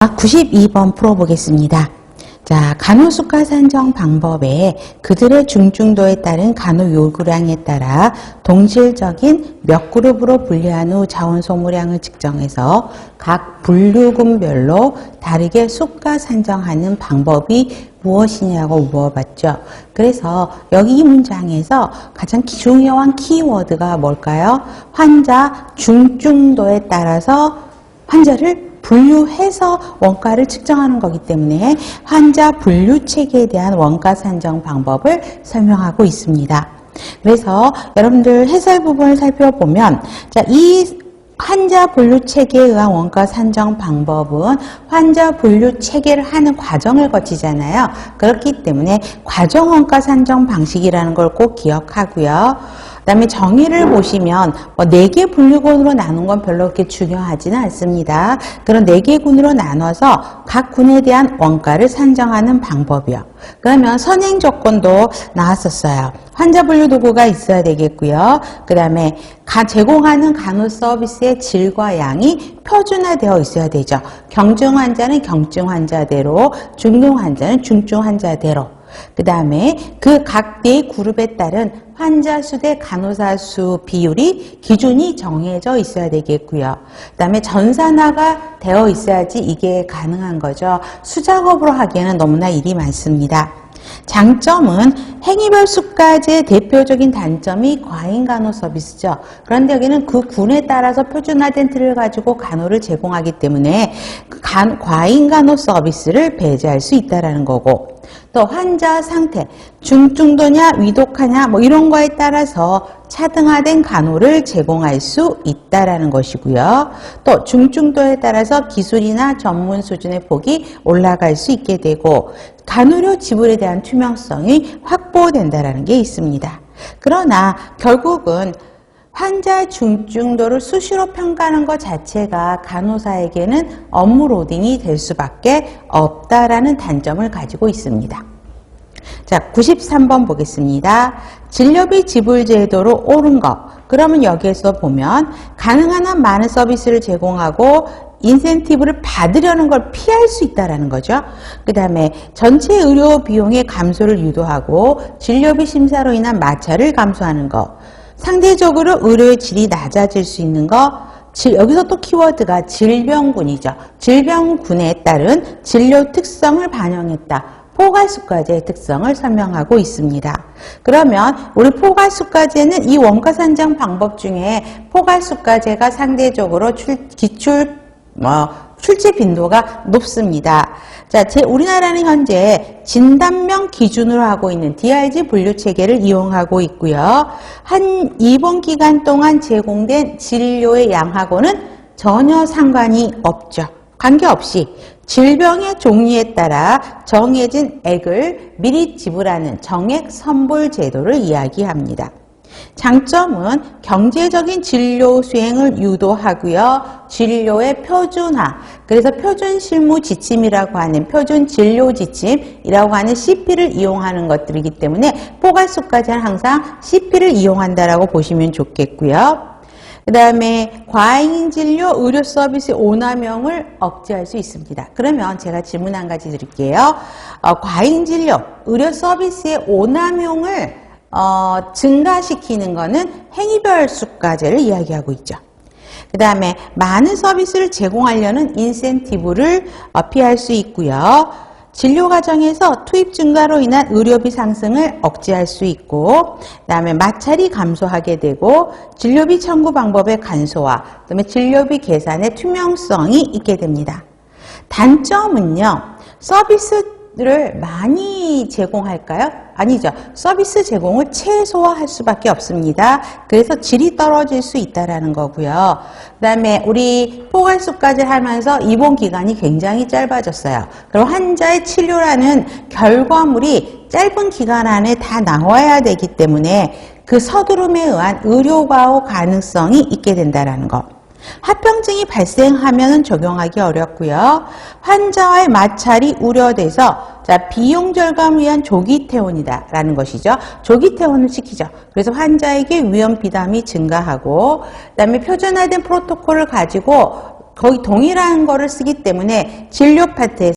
92번 풀어보겠습니다. 자, 간호수가 산정 방법에 그들의 중증도에 따른 간호 요구량에 따라 동질적인 몇 그룹으로 분리한 후 자원 소모량을 측정해서 각 분류군별로 다르게 수가 산정하는 방법이 무엇이냐고 물어봤죠. 그래서 여기 이 문장에서 가장 중요한 키워드가 뭘까요? 환자 중증도에 따라서 환자를 분류해서 원가를 측정하는 거기 때문에 환자 분류 체계에 대한 원가 산정 방법을 설명하고 있습니다. 그래서 여러분들 해설 부분을 살펴보면 자, 이 환자 분류 체계에 의한 원가 산정 방법은 환자 분류 체계를 하는 과정을 거치잖아요. 그렇기 때문에 과정 원가 산정 방식이라는 걸 꼭 기억하고요. 그 다음에 정의를 보시면 4개 분류군으로 나눈 건 별로 그렇게 중요하지는 않습니다. 그런 4개 군으로 나눠서 각 군에 대한 원가를 산정하는 방법이요. 그러면 선행 조건도 나왔었어요. 환자 분류 도구가 있어야 되겠고요. 그 다음에 제공하는 간호 서비스의 질과 양이 표준화되어 있어야 되죠. 경증 환자는 경증 환자대로, 중증 환자는 중증 환자대로. 그 다음에 그 각대의 그룹에 따른 환자 수 대 간호사 수 비율이 기준이 정해져 있어야 되겠고요. 그 다음에 전산화가 되어 있어야지 이게 가능한 거죠. 수작업으로 하기에는 너무나 일이 많습니다. 장점은 행위별 수가제의 대표적인 단점이 과잉 간호 서비스죠. 그런데 여기는 그 군에 따라서 표준화된 틀을 가지고 간호를 제공하기 때문에 과잉 간호 서비스를 배제할 수 있다는 거고, 또 환자 상태, 중증도냐 위독하냐 이런 거에 따라서 차등화된 간호를 제공할 수 있다라는 것이고요. 또 중증도에 따라서 기술이나 전문 수준의 폭이 올라갈 수 있게 되고 간호료 지불에 대한 투명성이 확보된다라는 게 있습니다. 그러나 결국은 환자 중증도를 수시로 평가하는 것 자체가 간호사에게는 업무 로딩이 될 수밖에 없다라는 단점을 가지고 있습니다. 자, 93번 보겠습니다. 진료비 지불 제도로 옳은 것. 그러면 여기에서 보면 가능한 한 많은 서비스를 제공하고 인센티브를 받으려는 걸 피할 수 있다는 거죠. 그 다음에 전체 의료 비용의 감소를 유도하고 진료비 심사로 인한 마찰을 감소하는 것. 상대적으로 의료의 질이 낮아질 수 있는 것. 여기서 또 키워드가 질병군이죠. 질병군에 따른 진료 특성을 반영했다. 포괄수가제의 특성을 설명하고 있습니다. 그러면 우리 포괄수가제는 이 원가 산정 방법 중에 포괄수가제가 상대적으로 출제 빈도가 높습니다. 자, 우리나라는 현재 진단명 기준으로 하고 있는 DRG 분류 체계를 이용하고 있고요. 한 입원 기간 동안 제공된 진료의 양하고는 전혀 상관이 없죠. 관계없이 질병의 종류에 따라 정해진 액을 미리 지불하는 정액 선불 제도를 이야기합니다. 장점은 경제적인 진료 수행을 유도하고요. 진료의 표준화, 그래서 표준 실무 지침이라고 하는 표준 진료 지침이라고 하는 CP를 이용하는 것들이기 때문에 포괄수까지는 항상 CP를 이용한다라고 보시면 좋겠고요. 그 다음에 과잉 진료 의료 서비스 오남용을 억제할 수 있습니다. 그러면 제가 질문 한 가지 드릴게요. 과잉 진료 의료 서비스의 오남용을 증가시키는 것은 행위별 수가제를 이야기하고 있죠. 그 다음에 많은 서비스를 제공하려는 인센티브를 피할 수 있고요. 진료 과정에서 투입 증가로 인한 의료비 상승을 억제할 수 있고, 그 다음에 마찰이 감소하게 되고 진료비 청구 방법의 간소화, 그 다음에 진료비 계산의 투명성이 있게 됩니다. 단점은요, 서비스를 많이 제공할까요? 아니죠. 서비스 제공을 최소화할 수밖에 없습니다. 그래서 질이 떨어질 수 있다는 거고요. 그 다음에 우리 포괄수까지 하면서 입원 기간이 굉장히 짧아졌어요. 그럼 환자의 치료라는 결과물이 짧은 기간 안에 다 나와야 되기 때문에 그 서두름에 의한 의료과호 가능성이 있게 된다는 거. 합병증이 발생하면 적용하기 어렵고요. 환자와의 마찰이 우려돼서 비용 절감을 위한 조기 퇴원이다 라는 것이죠. 조기 퇴원을 시키죠. 그래서 환자에게 위험 비담이 증가하고, 그 다음에 표준화된 프로토콜을 가지고 거의 동일한 거를 쓰기 때문에 진료 파트에서